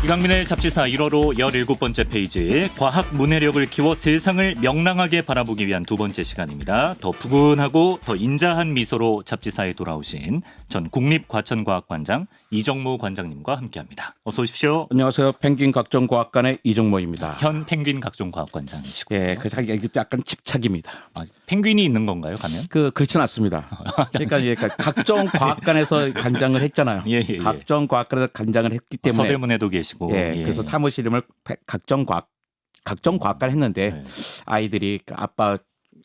이강민의 잡지사 1월호 17번째 페이지, 과학 문해력을 키워 세상을 명랑하게 바라보기 위한 두 번째 시간입니다. 더 푸근하고 더 인자한 미소로 잡지사에 돌아오신 전 국립과천과학관장 이정모 관장님과 함께합니다. 어서 오십시오. 안녕하세요. 펭귄 각종과학관의 이정모입니다. 현 펭귄 각종과학관장이시고. 예, 그 약간 집착입니다. 아, 펭귄이 있는 건가요, 가면? 그렇지는 않습니다. 그러니까 각종 과학관에서 관장을 했잖아요. 예, 예, 예. 각종 과학관에서 관장을 했기 때문에 서대문에도 계시고. 예, 그래서 사무실 이름을 각종 과학관 했는데 네. 아이들이 아빠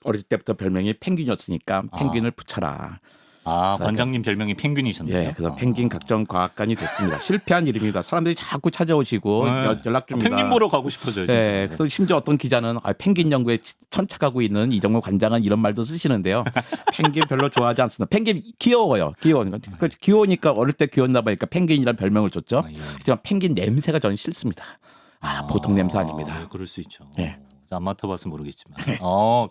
어릴 때부터 별명이 펭귄이었으니까 펭귄을 붙여라. 아, 관장님 별명이 펭귄이셨네요. 예, 그래서 펭귄 각종 과학관이 됐습니다. 실패한 이름입니다. 사람들이 자꾸 찾아오시고 연락 줍니다. 펭귄 보러 가고 싶어져요, 진짜. 예, 그래서 심지어 어떤 기자는 펭귄 연구에 천착하고 있는 이정모 관장은 이런 말도 쓰시는데요. 펭귄 별로 좋아하지 않습니다. 펭귄 귀여워요. 귀여우니까 어릴 때 귀여웠나 봐니까 펭귄이라는 별명을 줬죠. 예. 하지만 펭귄 냄새가 저는 싫습니다. 보통 냄새 아닙니다. 네, 그럴 수 있죠. 예. 안 맡아봐서 모르겠지만.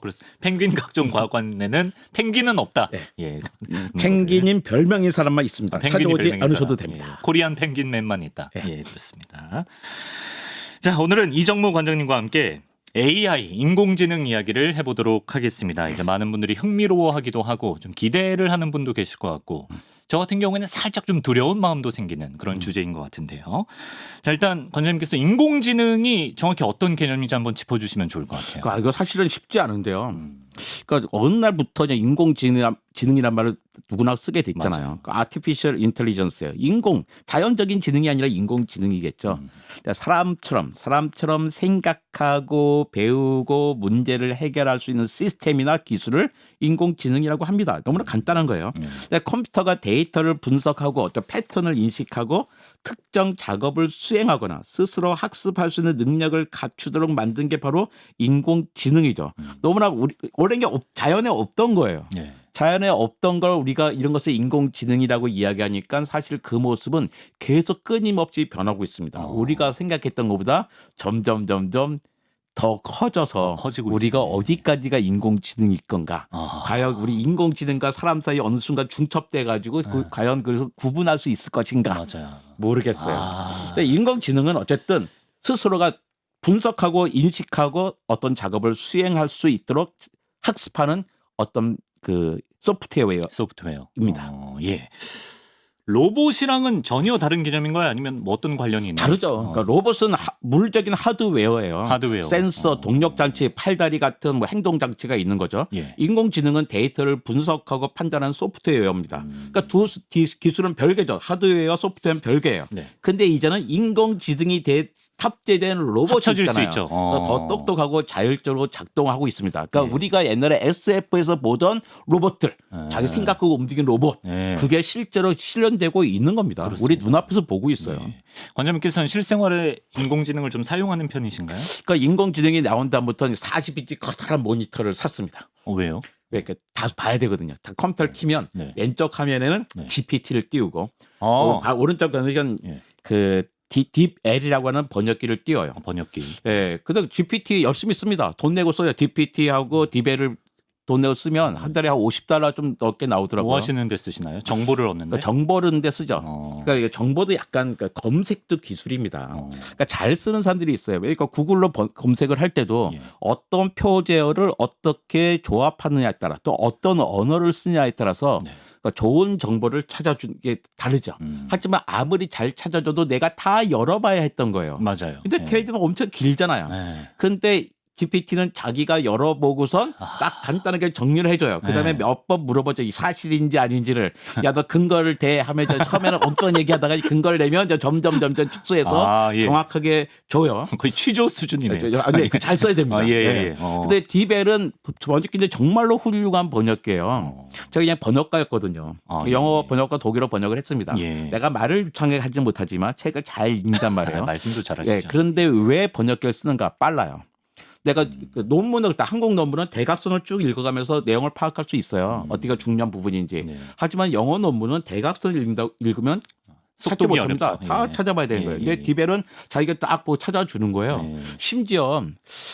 그래서 펭귄 각종 과학관에는 펭귄은 없다. 예. 펭귄인 별명인 사람만 있습니다. 펭귄이 찾아오지 별명인 않으셔도 사람. 됩니다. 예. 코리안 펭귄맨만 있다. 예. 예, 그렇습니다. 자, 오늘은 이정모 관장님과 함께 AI, 인공지능 이야기를 해보도록 하겠습니다. 이제 많은 분들이 흥미로워하기도 하고 좀 기대를 하는 분도 계실 것 같고 저 같은 경우에는 살짝 좀 두려운 마음도 생기는 그런 주제인 것 같은데요. 자, 일단 관장님께서 인공지능이 정확히 어떤 개념인지 한번 짚어주시면 좋을 것 같아요. 이거 사실은 쉽지 않은데요. 그러니까 어느 날부터 인공지능이란 말을 누구나 쓰게 됐잖아요. 그러니까 artificial intelligence예요. 자연적인 지능이 아니라 인공지능이겠죠. 그러니까 사람처럼 생각하고 배우고 문제를 해결할 수 있는 시스템이나 기술을 인공지능이라고 합니다. 너무나 간단한 거예요. 그러니까 컴퓨터가 데이터를 분석하고 어떤 패턴을 인식하고 특정 작업을 수행하거나 스스로 학습할 수 있는 능력을 갖추도록 만든 게 바로 인공지능이죠. 너무나 오랜 게 자연에 없던 거예요. 예. 자연에 없던 걸 우리가 이런 것을 인공지능이라고 이야기하니까 사실 그 모습은 계속 끊임없이 변하고 있습니다. 우리가 생각했던 것보다 점점 더 커져서 커지고 우리가 있네. 어디까지가 인공지능일 건가? 과연 우리 인공지능과 사람 사이 어느 순간 중첩돼 가지고 과연 그래서 구분할 수 있을 것인가? 맞아요. 모르겠어요. 근데 인공지능은 어쨌든 스스로가 분석하고 인식하고 어떤 작업을 수행할 수 있도록 학습하는 어떤 그 소프트웨어입니다. 예. 로봇이랑은 전혀 다른 개념인가요? 아니면 뭐 어떤 관련이 있나요? 다르죠. 그러니까 로봇은 물적인 하드웨어예요. 하드웨어. 센서, 동력장치, 팔다리 같은 뭐 행동장치가 있는 거죠. 예. 인공지능은 데이터를 분석하고 판단하는 소프트웨어입니다. 그러니까 두 기술은 별개죠. 하드웨어, 소프트웨어는 별개예요. 네. 근데 이제는 인공지능이 탑재된 로봇이 합쳐질 수 있잖아요. 있죠. 그러니까 더 똑똑하고 자율적으로 작동하고 있습니다. 그러니까 예. 우리가 옛날에 SF에서 보던 로봇들, 자기 생각하고 움직이는 로봇, 예. 그게 실제로 실현되고 있는 겁니다. 그렇습니다. 우리 눈앞에서 보고 있어요. 예. 관장님께서는 실생활에 인공지능을 좀 사용하는 편이신가요? 그러니까 인공지능이 나온 다음부터 40인치 커다란 모니터를 샀습니다. 왜요? 왜 다 봐야 되거든요. 다 컴퓨터를 키면 네. 왼쪽 화면에는 네. GPT를 띄우고 오른쪽 화면은 예. 그 딥L이라고 하는 번역기를 띄워요. 번역기. 예, 근데 GPT 열심히 씁니다. 돈 내고 써요. GPT하고 딥L을 돈 내고 쓰면 한 달에 한 $50 좀 넘게 나오더라고요. 뭐 하시는 데 쓰시나요? 정보를 얻는데? 그러니까 정보를 얻는 데 쓰죠. 그러니까 이게 정보도 약간 검색도 기술입니다. 그러니까 잘 쓰는 사람들이 있어요. 그러니까 구글로 검색을 할 때도 예. 어떤 표제어를 어떻게 조합하느냐에 따라 또 어떤 언어를 쓰냐에 따라서 네. 그러니까 좋은 정보를 찾아주는 게 다르죠. 하지만 아무리 잘 찾아줘도 내가 다 열어봐야 했던 거예요. 맞아요. 근데 트레이드가 엄청 길잖아요. 네. 근데 GPT는 자기가 열어보고선 딱 간단하게 정리를 해줘요. 그다음에 네. 몇 번 물어보죠. 이 사실인지 아닌지를. 야, 너 근거를 대 하면 이제 처음에는 엉뚱한 얘기하다가 근거를 내면 이제 점점 축소해서 예. 정확하게 줘요. 거의 취조 수준이네요. 네, 잘 써야 됩니다. 예. 근데 디벨은 번역기인데 정말로 훌륭한 번역기예요. 제가 그냥 번역가였거든요. 영어 번역과 독일어 번역을 했습니다. 예. 내가 말을 유창하게 하지는 못하지만 책을 잘 읽는단 말이에요. 말씀도 잘하시죠. 예, 그런데 왜 번역기를 쓰는가? 빨라요. 내가 그 논문을 한국 논문은 대각선을 쭉 읽어가면서 내용을 파악할 수 있어요. 어디가 중요한 부분인지. 네. 하지만 영어 논문은 대각선을 읽으면 찾지 속독이 못합니다. 어렵죠. 다 예. 찾아봐야 되는 예, 거예요. 예, 근데 예. 디벨은 자기가 딱 뭐 찾아주는 거예요. 예. 심지어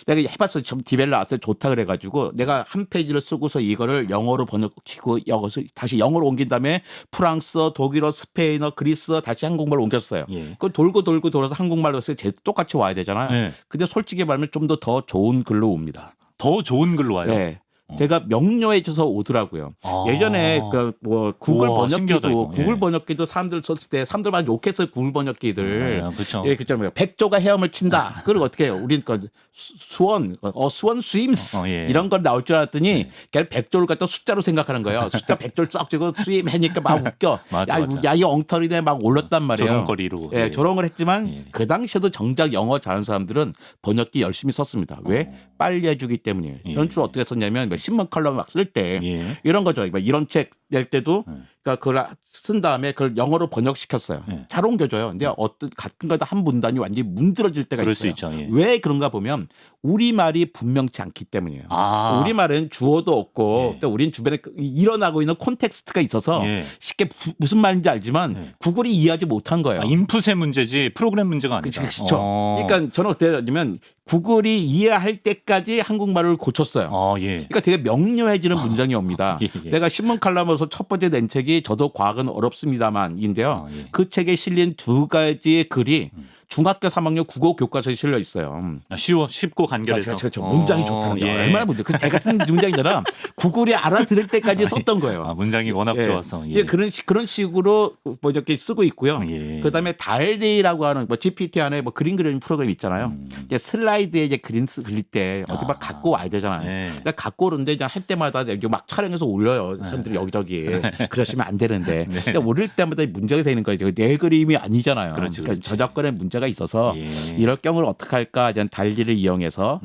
내가 해봤어. 좀 디벨 나왔어요. 좋다 그래가지고 내가 한 페이지를 쓰고서 이거를 영어로 번역시키고 여기서 다시 영어로 옮긴 다음에 프랑스어, 독일어, 스페인어, 그리스어 다시 한국말로 옮겼어요. 예. 그걸 돌고 돌아서 한국말로 써서 똑같이 와야 되잖아요. 예. 근데 솔직히 말하면 좀 더 좋은 글로 옵니다. 더 좋은 글로 와요. 네. 제가 명료해져서 오더라고요. 아. 예전에 그 뭐 구글 우와, 신기하다, 번역기도 이거. 구글 예. 번역기도 사람들 썼을 때 사람들 막 욕했어요. 구글 번역기들. 그렇죠. 예, 그렇잖아요. 백조가 헤엄을 친다. 그걸 어떻게 해요? 우린 그 수원 스윙스 예. 이런 걸 나올 줄 알았더니 걔는 백조를 갖다 숫자로 생각하는 거예요. 숫자 백조를 쫙 찍고 스윙 하니까 막 웃겨. 맞아, 맞아. 야, 이 엉터리네 막 올렸단 말이에요. 조롱거리로. 예, 조롱을 했지만 예. 그 당시에도 정작 영어 잘하는 사람들은 번역기 열심히 썼습니다. 왜? 빨리 해주기 때문이에요. 예. 저는 주로 어떻게 썼냐면 뭐 신문 칼럼 막 쓸 때 예. 이런 거죠. 뭐 이런 책 낼 때도 예. 그러니까 그걸 쓴 다음에 그걸 영어로 번역시켰어요. 예. 잘 옮겨져요. 근데 어떤 가끔가다 한 문단이 완전히 문드러질 때가 그럴 수 있어요. 있죠. 예. 왜 그런가 보면 우리말이 분명치 않기 때문이에요. 아. 우리말은 주어도 없고 예. 또 우린 주변에 일어나고 있는 콘텍스트가 있어서 예. 쉽게 무슨 말인지 알지만 예. 구글이 이해하지 못한 거예요. 인풋의 문제지 프로그램 문제가 아니다. 그렇죠. 그러니까 저는 어떻게 하냐면 구글이 이해할 때까지 한국말을 고쳤어요. 예. 그러니까 되게 명료해지는 문장이 옵니다. 예, 예. 내가 신문 칼럼에서 첫 번째 낸 책이 저도 과학은 어렵습니다만인데요. 예. 그 책에 실린 두 가지의 글이 중학교 3학년 국어 교과서에 실려 있어요. 쉽고 간결해서. 그렇죠. 문장이 좋다는 거예요. 예. 얼마나 문제. 그 제가 쓴 문장이잖아. 구글이 알아들을 때까지 썼던 거예요. 문장이 워낙 예. 좋아서. 예, 그런 식으로 뭐 이렇게 쓰고 있고요. 예. 그다음에 달리라고 하는 뭐 GPT 안에 뭐 그림 그리는 프로그램 있잖아요. 이제 슬라이드에 이제 그림 그릴 때 어디 막 갖고 와야 되잖아요. 예. 그러니까 갖고 오는데 이제 할 때마다 여기 막 촬영해서 올려요. 사람들이 여기저기 그러시면 안 되는데 그러니까 올릴 때마다 문제가 되는 거예요. 내 그림이 아니잖아요. 그렇지, 그러니까 그렇지. 저작권에 문제가 있어서 예. 이럴 경우를 어떻게 할까? 이제 달리를 이용해서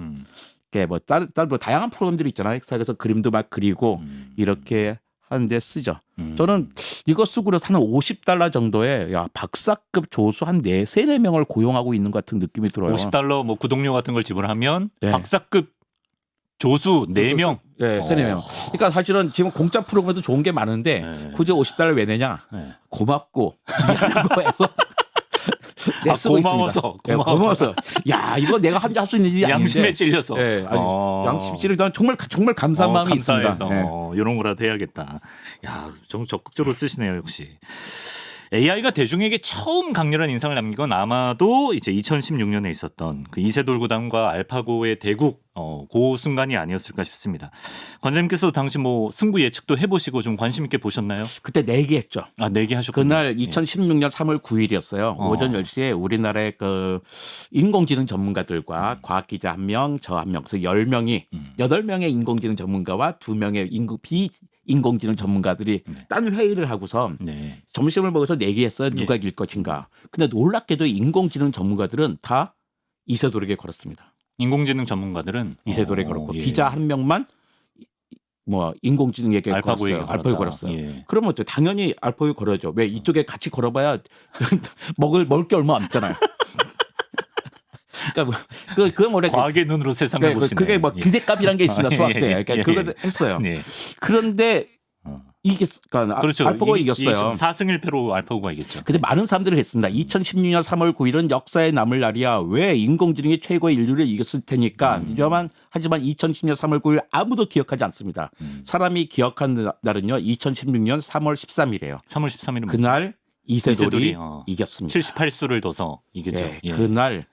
이렇게 뭐 다른 뭐 다양한 프로그램들이 있잖아요. 그래서 그림도 막 그리고 이렇게 하는데 쓰죠. 저는 이거 쓰고 그래서 한 $50 정도에 야 박사급 조수 한 3-4명을 고용하고 있는 것 같은 느낌이 들어요. $50 뭐 구독료 같은 걸 지불하면 네. 박사급 조수 4명. 네, 3-4명. 그러니까 사실은 지금 공짜 프로그램도 좋은 게 많은데 네. 굳이 $50 왜 내냐? 네. 고맙고 미안하고 해서 네, 쓰고 고마워서, 있습니다. 네, 고마워서. 야, 이거 내가 할 수 있는 일이 아닌데. 양심에 찔려서. 네, 아니, 양심 찔려서 정말 감사한 마음이 감사해서 있습니다. 네. 이런 거라도 해야겠다. 야, 좀 적극적으로 쓰시네요, 역시. AI가 대중에게 처음 강렬한 인상을 남긴 건 아마도 이제 2016년에 있었던 그 이세돌 구단과 알파고의 대국 그 순간이 아니었을까 싶습니다. 관장님께서 당시 뭐 승부 예측도 해보시고 좀 관심 있게 보셨나요? 그때 내기했죠. 아, 내기 하셨군요. 그날 2016년 3월 9일이었어요. 오전 10시에 우리나라의 그 인공지능 전문가들과 과학기자 1명, 저 1명, 그래서 10명이 8명의 인공지능 전문가와 2명의 비인공지능 전문가들이 딴 회의를 하고서 네. 점심을 먹어서 내기했어요. 누가 이길 것인가. 근데 놀랍게도 인공지능 전문가들은 다 이세돌에게 걸었습니다. 인공지능 전문가들은 이세돌에게 걸었고 예. 기자 1명만 뭐 인공지능에게 알파고에게 걸었어요. 알파고에 걸었다. 걸었어요. 예. 그러면 어때요? 당연히 알파고에 걸어야죠. 왜 이쪽에 같이 걸어봐야 먹을 게 얼마 없잖아요. 그러니까 그건 원래 과학의 눈으로 세상을 보시네. 그게 뭐 예. 기대값이란 게 있습니다. 수학 때. 예, 그러니까 예. 그걸 했어요. 네. 그런데 그러니까 그렇죠. 알파고가 이겼어요. 4승 1패로 알파고가 이겼죠. 근데 많은 사람들이 했습니다. 2016년 3월 9일은 역사에 남을 날이야. 왜 인공지능이 최고의 인류를 이겼을 테니까. 하지만 2010년 3월 9일 아무도 기억하지 않습니다. 사람이 기억한 날은요. 2016년 3월 13일이에요. 3월 13일은 그날 이세돌이 이세돌이, 이겼습니다. 78수를 둬서 이겼죠. 예, 예. 그날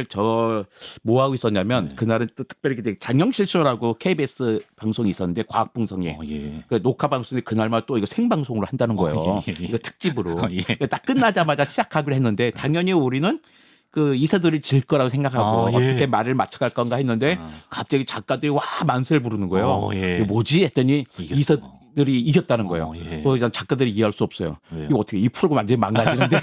저 뭐 하고 있었냐면 그날은 또 특별히 장영실쇼라고 KBS 방송이 있었는데 과학 방송에 예. 그 녹화 방송에 그날만 또 이거 생방송으로 한다는 거예요. 예, 예. 이거 특집으로. 예. 딱 끝나자마자 시작하기로 했는데 당연히 우리는 그 이세돌이 질 거라고 생각하고 예. 어떻게 말을 맞춰갈 건가 했는데 갑자기 작가들이 와 만세를 부르는 거예요. 예. 이게 뭐지 했더니 이겼어. 이세돌이 이겼다는 거예요. 예. 그래서 작가들이 이해할 수 없어요. 왜요? 이거 어떻게 이 프로그램 완전히 망가지는데.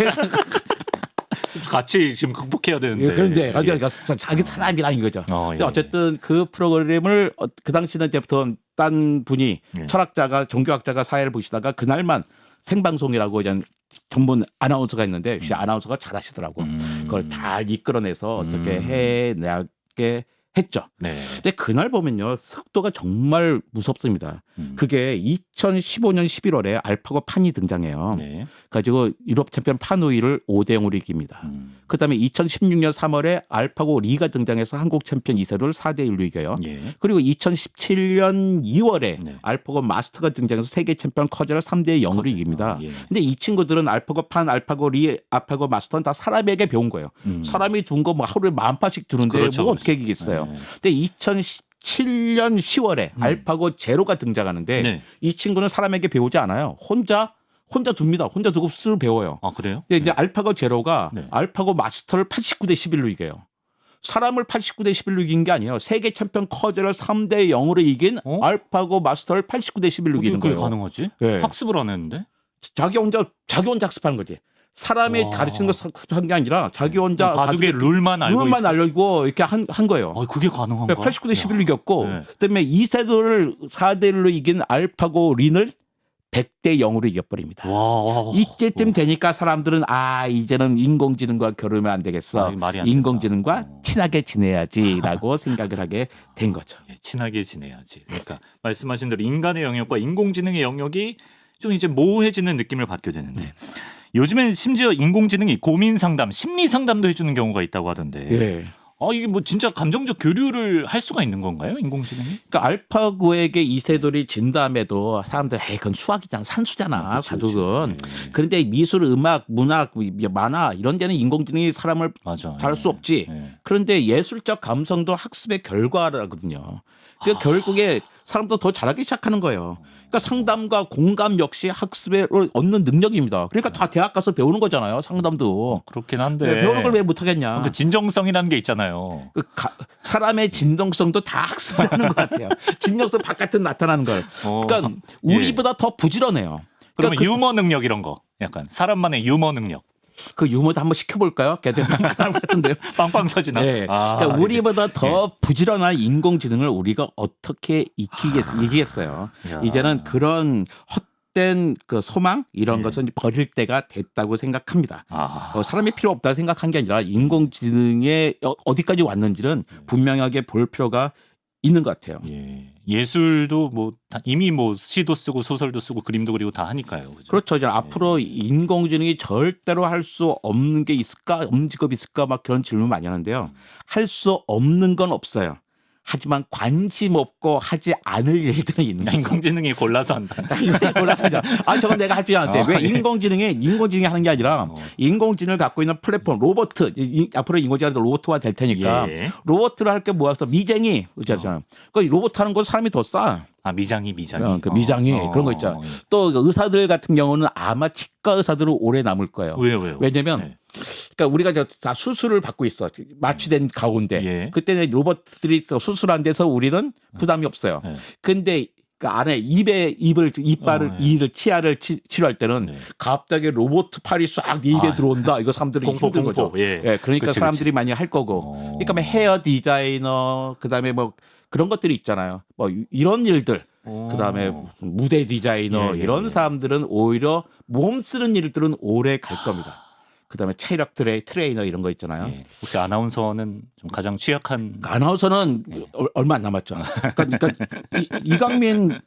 같이 지금 극복해야 되는데. 예, 그런데 예. 자기 사람이라는 거죠. 근데 예. 어쨌든 그 프로그램을 그 당시는 이제부터 딴 분이 예. 철학자가 종교학자가 사회를 보시다가 그날만 생방송이라고 그냥 전문 아나운서가 있는데 역시 아나운서가 잘하시더라고. 그걸 잘 이끌어내서 어떻게 해내게 했죠. 네. 근데 그날 보면요. 속도가 정말 무섭습니다. 그게 2015년 11월에 알파고 판이 등장해요. 네. 가지고 유럽 챔피언 파누이를 5대0으로 이깁니다. 그다음에 2016년 3월에 알파고 리가 등장해서 한국 챔피언 이세로를 4대1로 이겨요. 예. 그리고 2017년 2월에 네. 알파고 마스터가 등장해서 세계 챔피언 커즈를 3대0으로 이깁니다. 예. 근데 이 친구들은 알파고 판, 알파고 리, 알파고 마스터는 다 사람에게 배운 거예요. 사람이 준 거 뭐 하루에 10,000파씩 주는데 그렇죠, 뭐 그렇죠. 어떻게 이기겠어요. 네. 근데 2017년 10월에 알파고 제로가 등장하는데 네. 이 친구는 사람에게 배우지 않아요. 혼자 둡니다. 혼자 두고 스스로 배워요. 아 그래요? 근데 이제 알파고 제로가 네. 알파고 마스터를 89대 11로 이겨요. 사람을 89대 11로 이긴 게 아니에요. 세계 챔피언 커즈를 3대 0으로 이긴 어? 알파고 마스터를 89대 11로 어떻게 이기는 그게 거예요. 가능하지? 네. 학습을 안 했는데? 자기 혼자 학습하는 거지. 사람이 와. 가르치는 거 학습한 게 아니라 자기 혼자 바둑의 룰만 알고 룰만 있어. 알고 이렇게 한 거예요. 그게 가능한가? 89대 11로 이겼고 네. 그다음에 이세돌을 4대 1로 이긴 알파고 린을 100대 0으로 이겨버립니다. 와. 이때쯤 되니까 사람들은 이제는 인공지능과 결혼하면 안 되겠어. 이거 말이 안 된다. 인공지능과 친하게 지내야지라고 생각을 하게 된 거죠. 예, 친하게 지내야지. 그러니까 말씀하신 대로 인간의 영역과 인공지능의 영역이 좀 이제 모호해지는 느낌을 받게 되는데 요즘엔 심지어 인공지능이 고민 상담, 심리 상담도 해주는 경우가 있다고 하던데. 예. 이게 뭐 진짜 감정적 교류를 할 수가 있는 건가요, 인공지능이? 그러니까 알파고에게 이세돌이 진 다음에도 사람들 그건 수학이잖아, 산수잖아, 그치, 바둑은. 그치. 예. 그런데 미술, 음악, 문학, 만화 이런 데는 인공지능이 사람을 맞아. 잘할 수 없지. 예. 그런데 예술적 감성도 학습의 결과라거든요. 그 결국에 사람도 더 잘하기 시작하는 거예요. 그러니까 상담과 공감 역시 학습에 얻는 능력입니다. 그러니까 다 대학 가서 배우는 거잖아요. 상담도. 그렇긴 한데. 배우는 걸 왜 못하겠냐. 그 진정성이라는 게 있잖아요. 사람의 진정성도 다 학습하는 것 같아요. 진정성 바깥은 나타나는 걸. 그러니까 예. 우리보다 더 부지런해요. 그러면 그러니까 유머 능력 이런 거, 약간 사람만의 유머 능력, 그 유머도 한번 시켜볼까요? 걔들 사람 같은데요. 빵빵 터지나? 네. 그러니까 우리보다 더 부지런한 인공지능을 우리가 어떻게 이기겠어요. 야. 이제는 그런 헛된 그 소망 이런 네. 것은 버릴 때가 됐다고 생각합니다. 아. 사람이 필요 없다 생각한 게 아니라 인공지능의 어디까지 왔는지는 분명하게 볼 필요가 있는 것 같아요. 예. 예술도 뭐 이미 뭐 시도 쓰고 소설도 쓰고 그림도 그리고 다 하니까요. 그죠? 그렇죠. 이제 앞으로 인공지능이 절대로 할 수 없는 게 있을까, 없는 직업이 있을까 막 그런 질문 많이 하는데요. 할 수 없는 건 없어요. 하지만 관심 없고 하지 않을 일들은 있는 거죠. 인공지능이 골라서 한다. 골라서 하자. 저건 내가 할 필요 안 돼. 왜 예. 인공지능이 하는 게 아니라 인공지능을 갖고 있는 플랫폼 로봇 앞으로 인공지능이 로봇화 될 테니까 예. 로봇을 할 게 뭐야? 미쟁이 그렇잖아요. 그 로봇 하는 건 사람이 더 싸. 미장이. 그 미장이 그런 거 있잖아. 또 의사들 같은 경우는 아마 치과 의사들은 오래 남을 거예요. 왜요? 왜냐면 네. 그러니까 우리가 다 수술을 받고 있어. 마취된 가운데. 예. 그때는 로봇들이 수술한 데서 우리는 부담이 없어요. 네. 근데 그 안에 이빨을 이를 치아를 치료할 때는 네. 갑자기 로봇 팔이 싹 입에 들어온다. 이거 사람들이 힘든 거죠. 예. 그러니까 그치, 사람들이 많이 할 거고. 그러니까 뭐 헤어 디자이너 그다음에 뭐 그런 것들이 있잖아요. 뭐 이런 일들. 그다음에 무슨 무대 디자이너 예, 이런 사람들은 오히려 몸 쓰는 일들은 오래 갈 겁니다. 그다음에 체력 트레이너 이런 거 있잖아요. 예. 혹시 아나운서는 좀 가장 취약한 아나운서는 얼마 안 남았죠. 그러니까 이강민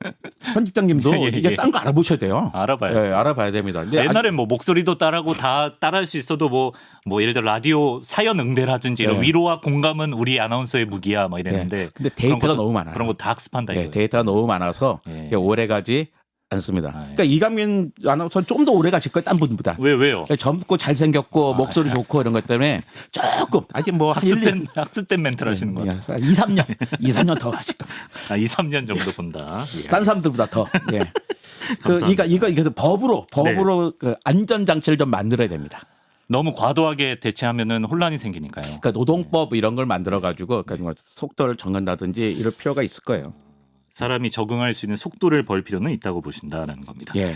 편집장님도 예, 예, 이제 예. 딴 거 알아보셔야 돼요. 알아봐야죠. 네, 알아봐야 됩니다. 근데 옛날엔 뭐 목소리도 따라하고 다 따라할 수 있어도 뭐 예를 들어 라디오 사연 응대라든지 이런 네. 위로와 공감은 우리 아나운서의 무기야 막 이랬는데 근데 데이터가 너무 많아요. 그런 거 다 학습한다 네, 이거예요. 데이터가 너무 많아서 예. 오래 가지 않습니다. 예. 그러니까 이강민 아나운서는 좀 더 오래 가실 거예요. 딴 분보다. 왜요? 젊고 잘생겼고 목소리 좋고 이런 것 때문에 조금 아직 뭐 한 1, 학습된 멘트 하시는 거 같아요. 2, 3년 더 하실 겁니다. 2, 3년 정도 본다. 예. 딴 사람들보다 더. 예. 이거 법으로 그 안전 장치를 좀 만들어야 됩니다. 너무 과도하게 대체하면은 혼란이 생기니까요. 그러니까 노동법 이런 걸 만들어 가지고 그러니까 뭐 속도를 정한다든지 이럴 필요가 있을 거예요. 사람이 적응할 수 있는 속도를 벌 필요는 있다고 보신다라는 겁니다. 예.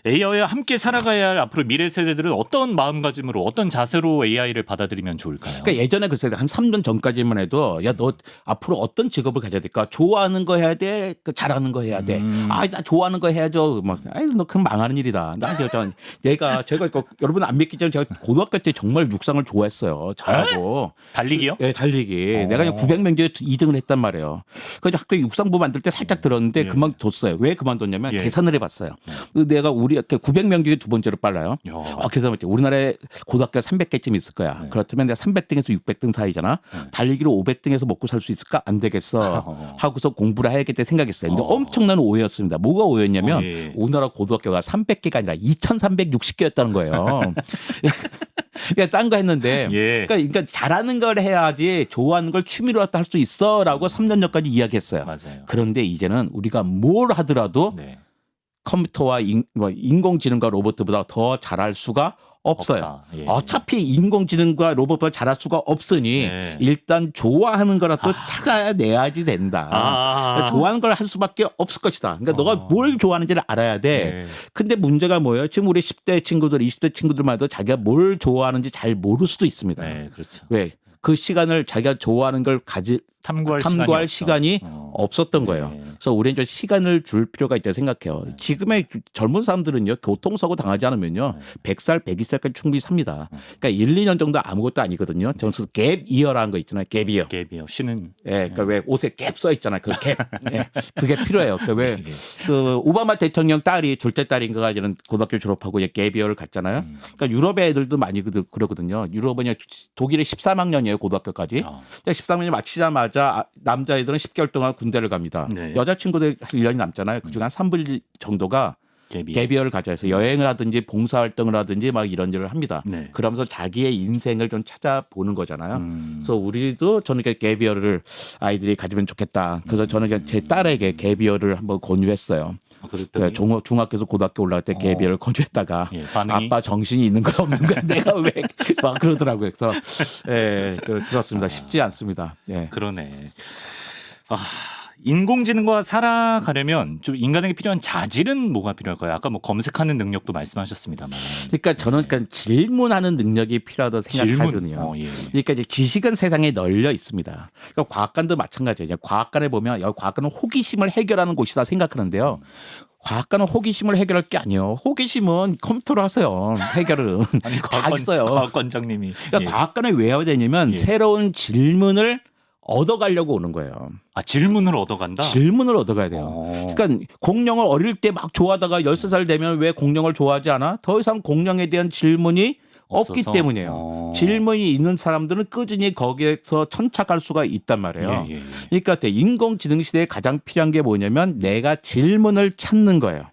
AI와 함께 살아가야 할 앞으로 미래 세대들은 어떤 마음가짐으로 어떤 자세로 AI를 받아들이면 좋을까요? 그러니까 예전에 글쎄 한 3년 전까지만 해도 야 너 앞으로 어떤 직업을 가져야 될까? 좋아하는 거 해야 돼, 그 잘하는 거 해야 돼. 아, 나 좋아하는 거 해야죠. 막, 아이 너 그럼 망하는 일이다. 제가 이거 여러분 안 믿기지만 제가 고등학교 때 정말 육상을 좋아했어요. 잘하고. 달리기요? 네, 달리기. 내가 그냥 900명 중에 2등을 했단 말이에요. 그래서 학교 육상부 만들 때 살짝 들었는데 그만뒀어요. 왜 그만뒀냐면 계산을 해봤어요. 내가 우리 학교 900명 중에 두 번째로 빨라요. 계산해봤지. 우리나라에 고등학교 300개쯤 있을 거야. 그렇다면 내가 300등에서 600등 사이잖아. 달리기로 500등에서 먹고 살 수 있을까? 안 되겠어. 하고서 공부를 해야겠다 생각했어요. 근데 엄청난 오해였습니다. 뭐가 오해였냐면 우리나라 고등학교가 300개가 아니라 2360개였다는 거예요. 그러니까 딴 거 했는데 그러니까 잘하는 걸 해야지 좋아하는 걸 취미로 할 수 있어라고 3년 전까지 이야기했어요. 맞아요. 그런데 이제는 우리가 뭘 하더라도 컴퓨터와 인공지능과 로봇보다 더 잘할 수가 없어요. 어차피 인공지능과 로봇보다 잘할 수가 없으니 일단 좋아하는 거라도 찾아내야지 된다. 그러니까 좋아하는 걸 할 수밖에 없을 것이다. 그러니까 너가 뭘 좋아하는지를 알아야 돼. 근데 문제가 뭐예요? 지금 우리 10대 친구들, 20대 친구들만 해도 자기가 뭘 좋아하는지 잘 모를 수도 있습니다. 그렇죠. 왜? 그 시간을 자기가 좋아하는 걸 탐구할 시간이 없었던 거예요. 그래서 우리는 좀 시간을 줄 필요가 있다고 생각해요. 지금의 젊은 사람들은요, 교통사고 당하지 않으면요, 100살, 120살까지 충분히 삽니다. 그러니까 1, 2년 정도 아무것도 아니거든요. 저는 갭 이어라는 거 있잖아요. 갭 이어. 쉬는. 그러니까 왜 옷에 갭 써 있잖아요. 그 갭. 그게 필요해요. 그러니까 왜 그 오바마 대통령 딸이 둘째 딸인가가 이런 고등학교 졸업하고 갭 이어를 갔잖아요. 그러니까 유럽 애들도 많이 그러거든요. 유럽은 독일이 13학년이에요. 고등학교까지. 13학년이 마치자마자 남자애들은 10개월 동안 군대를 갑니다. 여자친구들 1년이 남잖아요. 그중에 한 3분의 1 정도가 갭이어를 가져야 해서 여행을 하든지 봉사활동을 하든지 막 이런 일을 합니다. 그러면서 자기의 인생을 좀 찾아보는 거잖아요. 그래서 우리도 저는 갭이어를 아이들이 가지면 좋겠다. 그래서 저는 제 딸에게 갭이어를 한번 권유했어요. 중학교에서 고등학교 올라갈 때 갭이어를 권유했다가 아빠 정신이 있는 거 없는 거 내가 왜 막 그러더라고요. 그래서 그렇습니다. 쉽지 않습니다. 그러네. 인공지능과 살아가려면 좀 인간에게 필요한 자질은 뭐가 필요할까요? 아까 뭐 검색하는 능력도 말씀하셨습니다만. 그러니까 저는 질문하는 능력이 필요하다고 생각하거든요. 그러니까 이제 지식은 세상에 널려 있습니다. 그러니까 과학관도 마찬가지예요. 과학관에 보면 과학관은 호기심을 해결하는 곳이다 생각하는데요. 과학관은 호기심을 해결할 게 아니에요. 호기심은 컴퓨터로 하세요. 해결은 다 있어요. 과학관장님이. 그러니까 과학관에 왜 와야 되냐면 새로운 질문을 얻어가려고 오는 거예요. 질문을 얻어간다? 질문을 얻어가야 돼요. 그러니까 공룡을 어릴 때 막 좋아하다가 13살 되면 왜 공룡을 좋아하지 않아? 더 이상 공룡에 대한 질문이 없기 때문이에요. 질문이 있는 사람들은 꾸준히 거기에서 천착할 수가 있단 말이에요. 그러니까 인공지능 시대에 가장 필요한 게 뭐냐면 내가 질문을 찾는 거예요.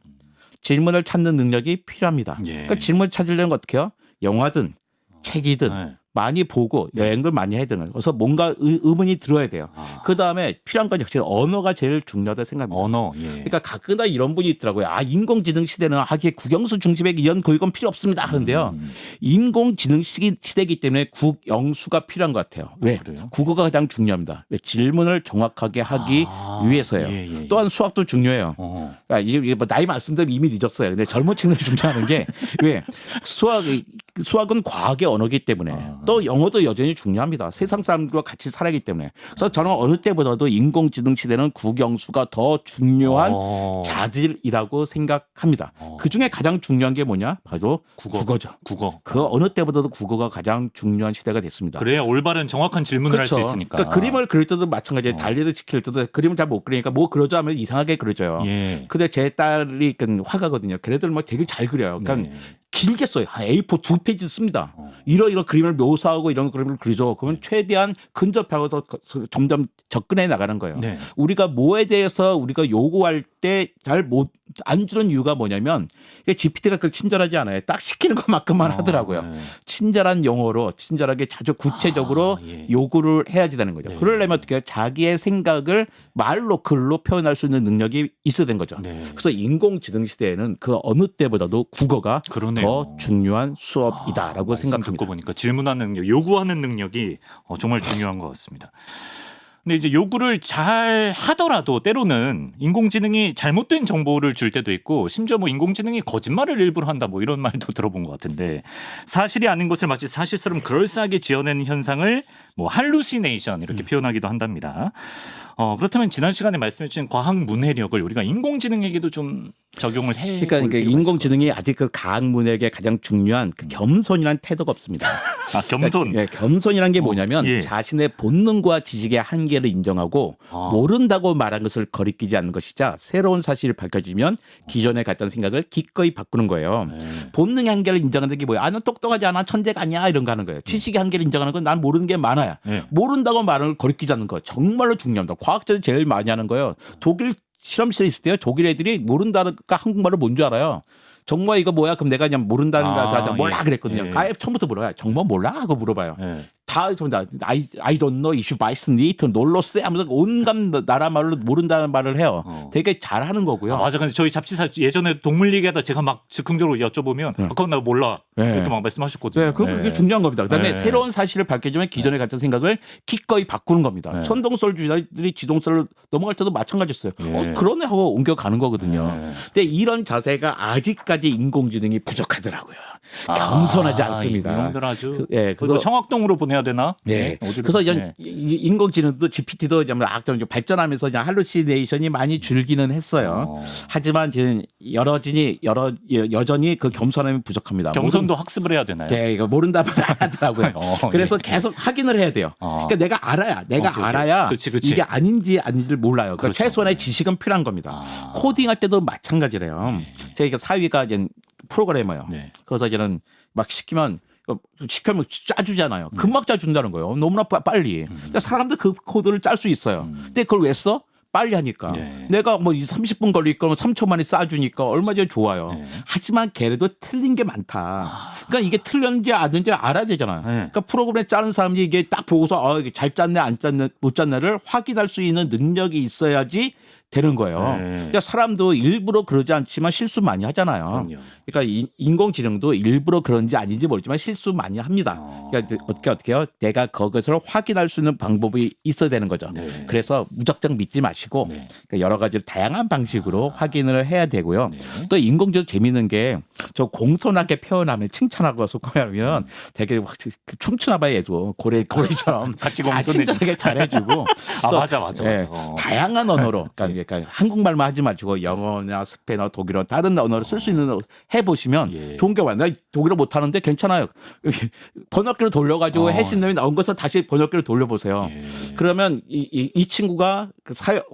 질문을 찾는 능력이 필요합니다. 그러니까 질문을 찾으려면 어떻게 해요? 영화든 책이든 많이 보고 여행을 많이 해야 되는. 그래서 뭔가 의문이 들어야 돼요. 그다음에 필요한 건 역시 언어가 제일 중요하다고 생각합니다. 언어. 그러니까 가끔가다 이런 분이 있더라고요. 인공지능 시대는 국영수 중심의 이런 교육은 필요 없습니다 하는데요. 인공지능 시대이기 때문에 국영수가 필요한 것 같아요. 왜? 국어가 가장 중요합니다. 왜? 질문을 정확하게 하기 위해서예요. 또한 수학도 중요해요. 그러니까 이게 뭐 나이 말씀드리면 이미 늦었어요. 근데 젊은 친구들이 중요하는 게 왜? 수학은 과학의 언어이기 때문에 또 영어도 여전히 중요합니다. 세상 사람들과 같이 살아가기 때문에. 그래서 저는 어느 때보다도 인공지능 시대는 국영수가 더 중요한 자질이라고 생각합니다. 그중에 가장 중요한 게 뭐냐? 바로 국어죠. 그 어느 때보다도 국어가 가장 중요한 시대가 됐습니다. 그래야 올바른 정확한 질문을 할 수 있으니까. 그러니까 그림을 그릴 때도 마찬가지예요. 달리를 지킬 때도 그림을 잘 못 그리니까 뭐 그려줘 하면 이상하게 그려져요. 근데 제 딸이 화가거든요. 걔네들 뭐 되게 잘 그려요. 그러니까 길게 써요. A4 2페이지 씁니다. 이런 그림을 묘사하고 이런 그림을 그리죠. 그러면 최대한 근접하고 더 점점 접근해 나가는 거예요. 우리가 뭐에 대해서 우리가 요구할 때 잘 못 안 주는 이유가 뭐냐면 GPT가 그걸 친절하지 않아요. 딱 시키는 것만큼만 하더라고요. 친절한 영어로 친절하게 자주 구체적으로 요구를 해야지 되는 거죠. 그러려면 어떻게 해요? 자기의 생각을 말로 글로 표현할 수 있는 능력이 있어야 되는 거죠. 그래서 인공지능 시대에는 그 어느 때보다도 국어가 더 중요한 수업이다라고 생각합니다. 듣고 보니까 질문하는 능력, 요구하는 능력이 정말 중요한 것 같습니다. 근데 이제 요구를 잘 하더라도 때로는 인공지능이 잘못된 정보를 줄 때도 있고 심지어 뭐 인공지능이 거짓말을 일부러 한다 뭐 이런 말도 들어본 것 같은데 사실이 아닌 것을 마치 사실처럼 그럴싸하게 지어내는 현상을 뭐 할루시네이션 이렇게 표현하기도 한답니다. 그렇다면 지난 시간에 말씀해 주신 과학 문해력을 우리가 인공지능에게도 좀 적용을 해. 그러니까 인공지능이 아직 그 과학 문학의 가장 중요한 그 겸손이라는 태도가 없습니다. 아, 겸손. 그러니까, 겸손이란 게 뭐냐면 예. 자신의 본능과 지식의 한계를 인정하고 모른다고 말한 것을 거리끼지 않는 것이자 새로운 사실을 밝혀지면 기존에 갖던 생각을 기꺼이 바꾸는 거예요. 네. 본능의 한계를 인정하는 게 뭐야? 아, 난 똑똑하지 않아, 천재가 아니야 이런 거 하는 거예요. 지식의 한계를 인정하는 건 난 모르는 게 많아요. 네. 모른다고 말을 거리끼지 않는 거 정말로 중요합니다. 과학자들이 제일 많이 하는 거예요. 독일 실험실에 있을 때요. 독일 애들이 모른다니까 한국말을 뭔 줄 알아요. 정말 이거 뭐야? 그럼 내가 그냥 모른다는 거 하자. 몰라 예. 그랬거든요. 예. 아예 처음부터 물어봐요. 정말 몰라? 하고 물어봐요. 네. 다 정답. I don't know. 이슈 바이스니 놀로스 하면서 온갖 나라 말로 모른다는 말을 해요. 되게 잘하는 거고요. 아, 맞아. 근데 저희 잡지사 예전에 동물 얘기하다 제가 막 즉흥적으로 여쭤보면 그건 나 몰라. 네. 이렇게 막 말씀하셨거든요. 네, 그게 중요한 겁니다. 그다음에 네. 새로운 사실을 밝혀주면 기존에 갖던 생각을 기꺼이 바꾸는 겁니다. 네. 천동설 주자들이 지동설로 넘어갈 때도 마찬가지였어요. 네. 그러네 하고 옮겨가는 거거든요. 네. 근데 이런 자세가 아직까지 인공지능이 부족하더라고요. 겸손하지 않습니다. 이놈들 아주. 예, 그래서 청학동으로 보내야 되나? 네. 어디로? 그래서 네. 인공지능도 GPT도 좀 발전하면서 그냥 할루시네이션이 많이 줄기는 했어요. 하지만 여전히 그 겸손함이 부족합니다. 겸손도 학습을 해야 되나요? 네, 이거 모른다면 안 하더라고요. 그래서 예. 계속 확인을 해야 돼요. 그러니까 내가 알아야 그치. 이게 아닌지를 몰라요. 그러니까 그렇죠. 최소한의 지식은 필요한 겁니다. 코딩할 때도 마찬가지래요. 제가 사위가 이제 프로그래머예요. 네. 그래서 이제는 막 시키면 짜주잖아요. 금방 짜준다는 거예요. 너무나 빨리. 그러니까 사람들 그 코드를 짤 수 있어요. 근데 그걸 왜 써? 빨리 하니까. 네. 내가 뭐 30분 걸릴 거면 3초 만에 쏴주니까 얼마나 좋아요. 네. 하지만 걔네도 틀린 게 많다. 그러니까 이게 틀렸는지 아닌지 알아야 되잖아요. 네. 그러니까 프로그램에 짜는 사람이 이게 딱 보고서 이게 잘 짰네 안 짰네 못 짰네를 확인할 수 있는 능력이 있어야지 되는 거예요. 네. 그러니까 사람도 일부러 그러지 않지만 실수 많이 하잖아요. 그럼요. 그러니까 인공지능도 일부러 그런지 아닌지 모르지만 실수 많이 합니다. 그러니까 어떻게 해요? 내가 그것을 확인할 수 있는 방법이 있어야 되는 거죠. 네. 그래서 무작정 믿지 마시고 네. 그러니까 여러 가지 다양한 방식으로 확인을 해야 되고요. 네. 또 인공지능 재미있는 게 저 공손하게 표현하면 칭찬하고 소통하면 되게 막 춤추나 봐요. 얘도 고래처럼 같이 다 공손해지고. 친절하게 잘해주고 아, 또 맞아. 예, 다양한 언어로 그러니까 한국말만 하지 마시고 영어나 스페인어, 독일어 다른 언어를 쓸 수 있는 해보시면 예. 좋은 게 많아요. 나 독일어 못하는데 괜찮아요. 번역기로 돌려가지고 해신님이 나온 것을 다시 번역기로 돌려보세요. 예. 그러면 이 친구가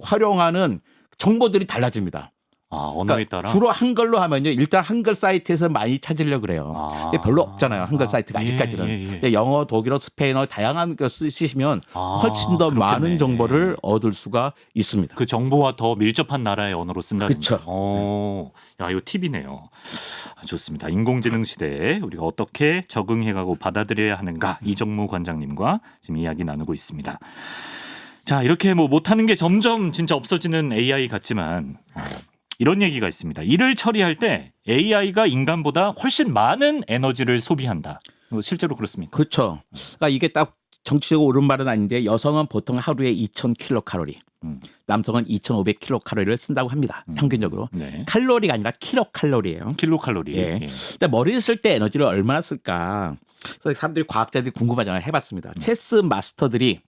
활용하는 정보들이 달라집니다. 언어에 따라. 주로 한글로 하면요. 일단 한글 사이트에서 많이 찾으려고 그래요. 근데 별로 없잖아요. 한글 사이트가 아직까지는. 예. 근데 영어, 독일어, 스페인어 다양한 거 쓰시면 훨씬 더 그렇겠네. 많은 정보를 얻을 수가 있습니다. 그 정보와 더 밀접한 나라의 언어로 쓴다는 그쵸. 거. 야, 이거 팁이네요. 좋습니다. 인공지능 시대에 우리가 어떻게 적응해가고 받아들여야 하는가 이정무 관장님과 지금 이야기 나누고 있습니다. 자, 이렇게 뭐 못하는 게 점점 진짜 없어지는 AI 같지만 이런 얘기가 있습니다. 일을 처리할 때 AI가 인간보다 훨씬 많은 에너지를 소비한다. 실제로 그렇습니까? 그렇죠. 그러니까 이게 딱 정치적으로 옳은 말은 아닌데 여성은 보통 하루에 2,000kcal, 남성은 2,500kcal를 쓴다고 합니다. 평균적으로. 네. 칼로리가 아니라 킬로칼로리예요. 킬로칼로리. 예. 예. 근데 머리를 쓸 때 에너지를 얼마나 쓸까? 그래서 사람들이 과학자들이 궁금하잖아요. 해봤습니다. 체스 마스터들이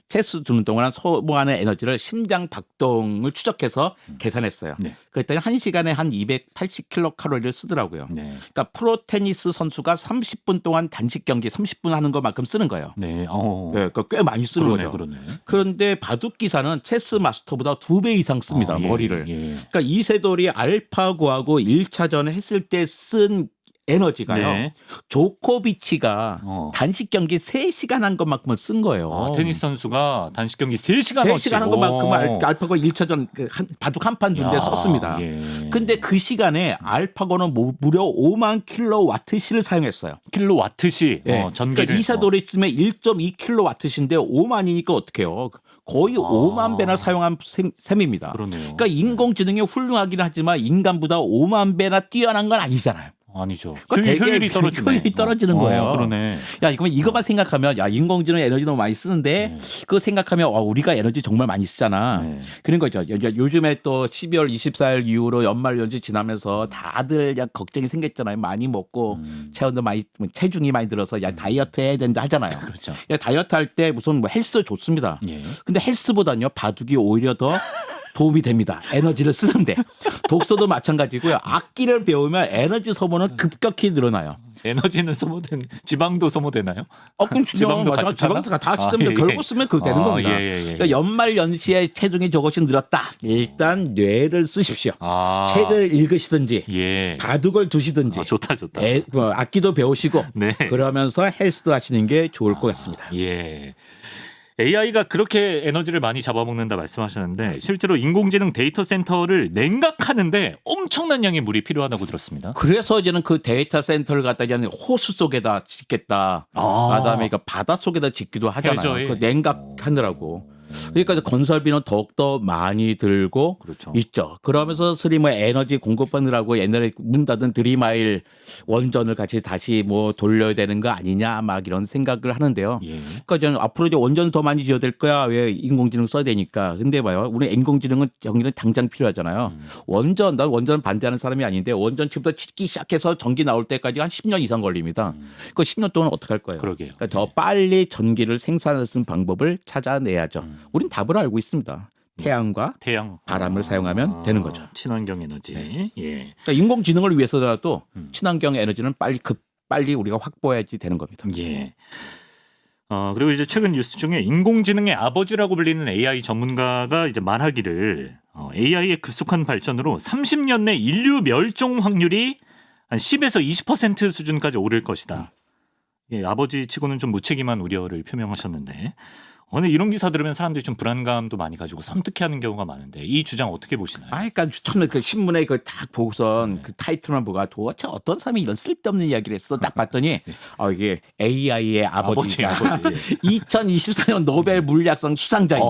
체스 두는 동안 소모하는 에너지를 심장 박동을 추적해서 계산했어요. 네. 그랬더니 1시간에 한 280kcal를 쓰더라고요. 네. 그러니까 프로 테니스 선수가 30분 동안 단식 경기 30분 하는 것만큼 쓰는 거예요. 네. 예, 그러니까 꽤 많이 쓰는 거죠. 그러네. 그런데 바둑 기사는 체스 마스터보다 2배 이상 씁니다. 예, 머리를. 예. 그러니까 이세돌이 알파고하고 1차전 했을 때 쓴 에너지가요. 네. 조코비치가 단식 경기 3시간 한 것만큼은 쓴 거예요. 테니스 선수가 단식 경기 3시간 3시간 한 것만큼은 알파고 1차전 바둑 한 판 두는데 썼습니다. 예. 근데 그 시간에 알파고는 무려 5만 킬로와트시를 사용했어요. 킬로와트시 예. 전기를. 그러니까 이세돌이 쓰면 1.2킬로와트시인데 5만이니까 어떻게 해요? 거의 5만 배나 사용한 셈입니다. 그러네요. 그러니까 인공지능이 훌륭하긴 하지만 인간보다 5만 배나 뛰어난 건 아니잖아요. 아니죠. 그러니까 되게 효율이 떨어지네. 효율이 떨어지는 거예요. 그러네. 야, 이것만 생각하면 야, 인공지능 에너지 너무 많이 쓰는데 그거 생각하면 우리가 에너지 정말 많이 쓰잖아. 네. 그런 거죠. 요즘에 또 12월 24일 이후로 연말 연시 지나면서 다들 야 걱정이 생겼잖아요. 많이 먹고 체중이 많이 들어서 야 다이어트 해야 된다 하잖아요. 그렇죠. 야, 다이어트 할 때 무슨 뭐 헬스 좋습니다. 예. 근데 헬스보다는요 바둑이 오히려 더 도움이 됩니다. 에너지를 쓰는데 독서도 마찬가지고요. 악기를 배우면 에너지 소모는 급격히 늘어나요. 에너지는 소모된 지방도 소모되나요? 그럼 지방도 같이 타나? 지방도 다 같이 쓰면 결국 쓰면 그거 되는 겁니다. 예. 그러니까 연말 연시에 체중이 조금씩 늘었다. 일단 뇌를 쓰십시오. 책을 읽으시든지 예. 바둑을 두시든지 좋다. 악기도 배우시고 네. 그러면서 헬스도 하시는 게 좋을 것 같습니다. 예. AI가 그렇게 에너지를 많이 잡아먹는다 말씀하셨는데 실제로 인공지능 데이터 센터를 냉각하는데 엄청난 양의 물이 필요하다고 들었습니다. 그래서 이제는 그 데이터 센터를 갖다 이제는 호수 속에다 짓겠다. 그다음에 바다 속에다 짓기도 하잖아요. 해저에. 그 냉각하느라고. 그러니까 건설비는 더욱더 많이 들고 그렇죠. 있죠. 그러면서 에너지 공급하느라고 옛날에 문 닫은 드림아일 원전을 같이 다시 돌려야 되는 거 아니냐 막 이런 생각을 하는데요. 예. 그러니까 저는 앞으로 이제 원전 더 많이 지어야 될 거야. 왜 인공지능 써야 되니까. 근데 봐요. 우리 인공지능은 여기는 당장 필요하잖아요. 난 원전 반대하는 사람이 아닌데 원전 지금부터 짓기 시작해서 전기 나올 때까지 한 10년 이상 걸립니다. 그 10년 동안 어떻게 할 거예요? 그러게요. 그러니까 더 빨리 전기를 생산할 수 있는 방법을 찾아내야죠. 우린 답을 알고 있습니다. 태양과 바람을 사용하면 되는 거죠. 친환경 에너지. 네. 예. 그러니까 인공지능을 위해서라도 친환경 에너지는 빨리 우리가 확보해야지 되는 겁니다. 예. 그리고 이제 최근 뉴스 중에 인공지능의 아버지라고 불리는 AI 전문가가 이제 말하기를 AI의 급속한 발전으로 30년 내 인류 멸종 확률이 한 10에서 20% 수준까지 오를 것이다. 예, 아버지치고는 좀 무책임한 우려를 표명하셨는데 근데 이런 기사 들으면 사람들이 좀 불안감도 많이 가지고 섬뜩해하는 경우가 많은데 이 주장 어떻게 보시나요? 그러니까 처음에 그 신문에 딱 보고선 그 타이틀만 보고 도대체 어떤 사람이 이런 쓸데없는 이야기를 했어 딱 봤더니 이게 AI의 아버지. 2024년 노벨 물리학상 수상자인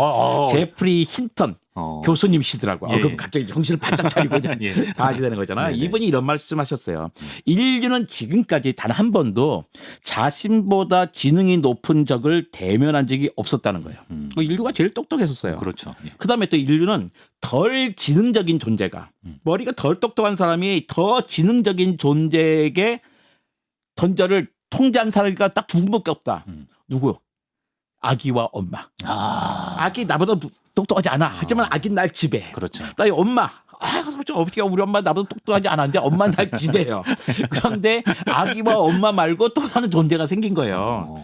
제프리 힌턴 교수님이시더라고. 그럼 갑자기 정신을 바짝 차리고 봐야 되는 거잖아. 이분이 이런 말씀하셨어요. 인류는 지금까지 단 한 번도 자신보다 지능이 높은 적을 대면한 적이 없었다는 거예요. 인류가 제일 똑똑했었어요. 그렇죠. 그다음에 또 인류는 덜 지능적인 존재가 머리가 덜 똑똑한 사람이 더 지능적인 존재에게 던져를 통제한 사람이가 딱 두 분밖에 없다. 누구요? 아기와 엄마. 아기 나보다 똑똑하지 않아. 하지만 아기는 날 지배해. 그렇죠. 나의 엄마. 어떻게 우리 엄마 나보다 똑똑하지 않았는데 엄마는 날 지배해요. 그런데 아기와 엄마 말고 또 다른 존재가 생긴 거예요.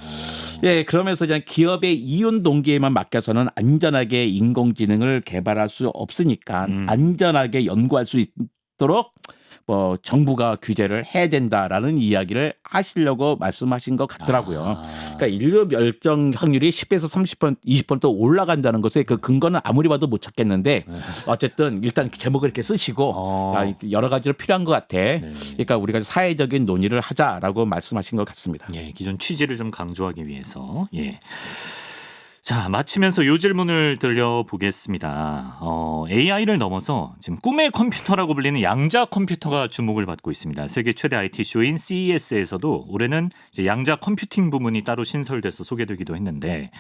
예, 그러면서 그냥 기업의 이윤 동기에만 맡겨서는 안전하게 인공지능을 개발할 수 없으니까 안전하게 연구할 수 있도록 정부가 규제를 해야 된다라는 이야기를 하시려고 말씀하신 것 같더라고요. 그러니까 인류 멸종 확률이 10에서 30%, 20% 올라간다는 것에 그 근거는 아무리 봐도 못 찾겠는데 어쨌든 일단 제목을 이렇게 쓰시고 여러 가지로 필요한 것 같아. 그러니까 우리가 사회적인 논의를 하자라고 말씀하신 것 같습니다. 예, 기존 취지를 좀 강조하기 위해서. 예. 자, 마치면서 이 질문을 드려보겠습니다. AI를 넘어서 지금 꿈의 컴퓨터라고 불리는 양자 컴퓨터가 주목을 받고 있습니다. 세계 최대 IT 쇼인 CES에서도 올해는 이제 양자 컴퓨팅 부문이 따로 신설돼서 소개되기도 했는데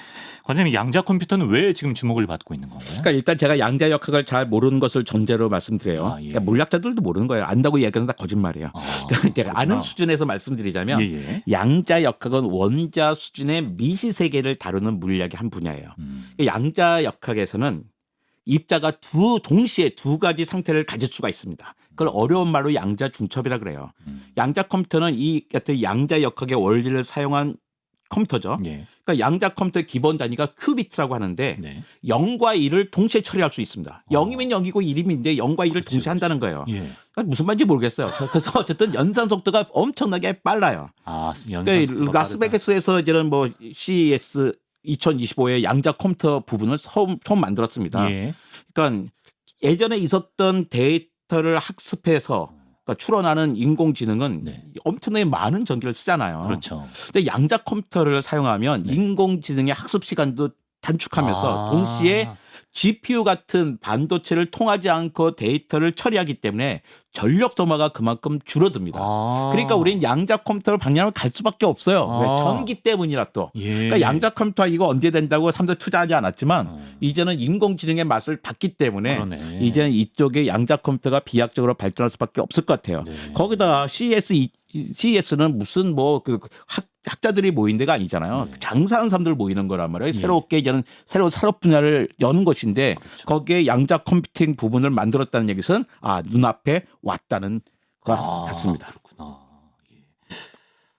관장님, 양자 컴퓨터는 왜 지금 주목을 받고 있는 건가요? 그러니까 일단 제가 양자 역학을 잘 모르는 것을 전제로 말씀드려요. 그러니까 물리학자들도 모르는 거예요. 안다고 이야기하는 다 거짓말이에요. 그러니까 제가 아는 수준에서 말씀드리자면 양자 역학은 원자 수준의 미시 세계를 다루는 물리학의 한 분야예요. 양자 역학에서는 입자가 동시에 두 가지 상태를 가질 수가 있습니다. 그걸 어려운 말로 양자 중첩이라 그래요. 양자 컴퓨터는 이 같은 양자 역학의 원리를 사용한 컴퓨터죠. 그러니까 양자 컴퓨터의 기본 단위가 큐비트라고 하는데 0과 1을 동시에 처리할 수 있습니다. 0이면 0이고 1이면 0과 1을 동시에 한다는 거예요. 그러니까 무슨 말인지 모르겠어요. 그래서 어쨌든 연산 속도가 엄청나게 빨라요. 그러니까 라스베가스에서 이제는 CES 2025의 양자 컴퓨터 부분을 처음 만들었습니다. 그러니까 예전에 있었던 데이터를 학습해서 추론하는 인공지능은 엄청나게 많은 전기를 쓰잖아요. 그렇죠. 근데 양자 컴퓨터를 사용하면 인공지능의 학습 시간도 단축하면서 동시에 GPU 같은 반도체를 통하지 않고 데이터를 처리하기 때문에 전력 소모가 그만큼 줄어듭니다. 그러니까 우리는 양자 컴퓨터를 방향을 갈 수밖에 없어요. 왜? 전기 때문이라 또. 예. 그러니까 양자 컴퓨터 이거 언제 된다고 삼성 투자하지 않았지만 이제는 인공지능의 맛을 봤기 때문에 그러네. 이제는 이쪽에 양자 컴퓨터가 비약적으로 발전할 수밖에 없을 것 같아요. 네. 거기다 CES는 무슨 뭐 그 학자들이 모인 데가 아니잖아요. 네. 장사하는 사람들 모이는 거란 말이에요. 새롭게 이제는 새로운 산업 분야를 여는 것인데 그렇죠. 거기에 양자 컴퓨팅 부분을 만들었다는 얘기는 눈앞에 왔다는 것 같습니다. 그렇구나. 예.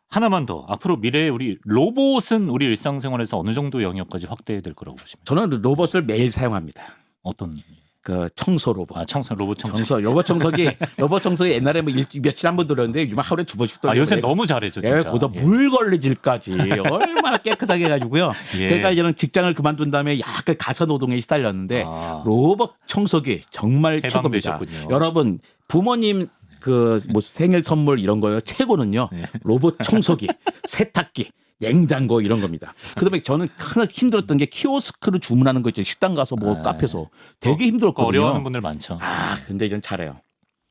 하나만 더. 앞으로 미래에 우리 로봇은 우리 일상생활에서 어느 정도 영역까지 확대될 거라고 보십니까? 저는 로봇을 매일 사용합니다. 어떤? 그 청소 로봇. 로봇 청소. 로봇 청소기 옛날에 뭐 며칠 한 번 돌렸는데 요즘 하루에 2번씩 돌려요. 요새 너무 잘해줘 진짜. 거기다 물 걸리질까지 얼마나 깨끗하게 해가지고요. 예. 제가 이제는 직장을 그만둔 다음에 약간 가사 노동에 시달렸는데 로봇 청소기 정말 최고입니다. 해방되셨군요. 여러분 부모님 그 뭐 생일 선물 이런 거요 최고는요. 로봇 청소기, 세탁기. 냉장고 이런 겁니다. 그다음에 저는 하나 힘들었던 게 키오스크를 주문하는 거 있죠. 식당 가서 뭐 카페에서 되게 힘들었거든요. 어려워하는 분들 많죠. 근데 이젠 잘해요.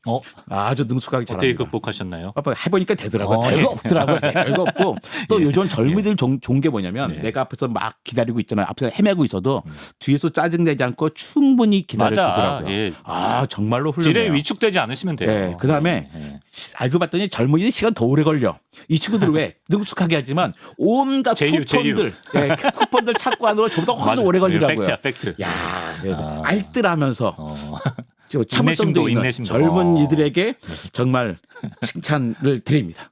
어? 아주 능숙하게 어떻게 잘합니다. 극복하셨나요? 해보니까 되더라고요. 별거 없더라고요. 별거 없고 또 요즘 젊은이들 좋은 게 뭐냐면 내가 앞에서 막 기다리고 있잖아요. 앞에서 헤매고 있어도 뒤에서 짜증내지 않고 충분히 기다려주더라고요. 예. 정말로 훌륭해요. 지레 위축되지 않으시면 돼요. 네, 그다음에 알고 봤더니 젊은이들 시간 더 오래 걸려. 이 친구들 왜 능숙하게 하지만 온갖 쿠폰들, 쿠폰들 찾고 하느라 좀더 훨씬 오래 걸리더라고요. 팩트야, 팩트. 야, 그래서 알뜰하면서 인내심도, 참을성도 있는 인내심도. 젊은이들에게 정말 칭찬을 드립니다.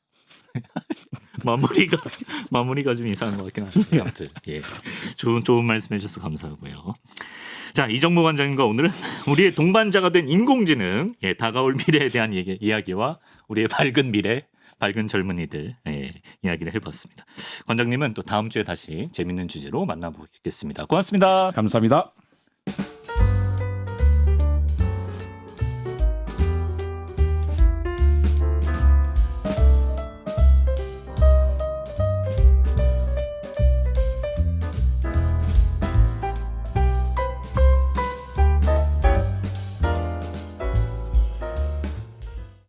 마무리가 좀 이상한 것 같긴 한데 아무튼 좋은 말씀해 주셔서 감사하고요. 자, 이정무 관장님과 오늘은 우리의 동반자가 된 인공지능 다가올 미래에 대한 이야기와 우리의 밝은 미래, 밝은 젊은이들 이야기를 해봤습니다. 관장님은 또 다음 주에 다시 재밌는 주제로 만나보겠습니다. 고맙습니다. 감사합니다.